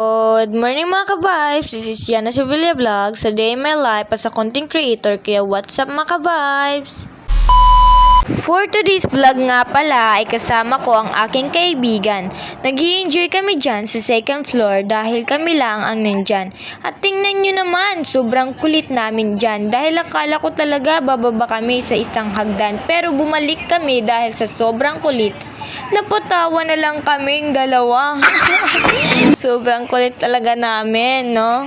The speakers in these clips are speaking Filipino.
Good morning mga ka-vibes! This is Yana Sevilla Vlog sa Day in My Life as a content creator. Kaya what's up mga ka-vibes? For today's vlog nga pala ay kasama ko ang aking kaibigan. Nag-i-enjoy kami dyan sa second floor dahil kami lang ang nandyan. At tingnan nyo naman, sobrang kulit namin dyan dahil akala ko talaga bababa kami sa isang hagdan. Pero bumalik kami dahil sa sobrang kulit. Napatawa na lang kaming dalawa. Sobrang kulit talaga namin, no?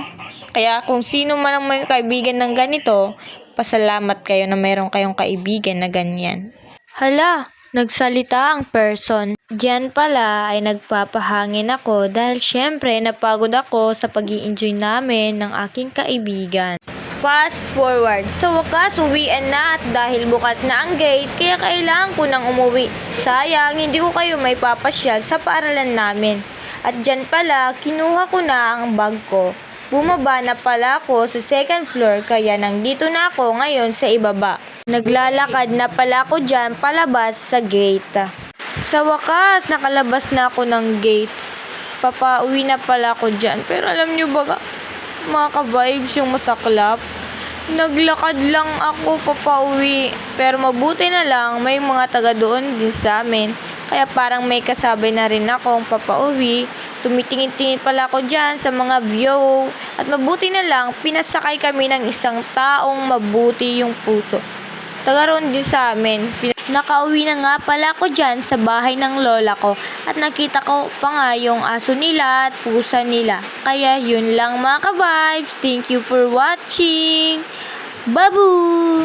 Kaya kung sino man ang may kaibigan ng ganito, pasalamat kayo na mayroon kayong kaibigan na ganyan. Hala, nagsalita ang person. Diyan pala ay nagpapahangin ako dahil syempre napagod ako sa pag-i-enjoy namin ng aking kaibigan. Fast forward, sa wakas uwian na at dahil bukas na ang gate kaya kailangan ko nang umuwi. Sayang, hindi ko kayo may papasyal sa paaralan namin. At dyan pala, kinuha ko na ang bag ko. Bumaba na pala ako sa second floor kaya nandito na ako ngayon sa ibaba. Naglalakad na pala ako dyan palabas sa gate. Sa wakas, nakalabas na ako ng gate. Papauwi na pala ako dyan. Pero alam nyo ba, mga ka-vibes, yung masaklap? Naglakad lang ako papauwi. Pero mabuti na lang, may mga taga doon din sa amin. Kaya parang may kasabay na rin akong papauwi. Tumitingin-tingin pala ako dyan sa mga view. At mabuti na lang, pinasakay kami ng isang taong mabuti yung puso. Taga roon din sa amin. Nakauwi na nga pala ako dyan sa bahay ng lola ko. At nakita ko pa nga yung aso nila at pusa nila. Kaya yun lang mga ka-vibes. Thank you for watching. Babu!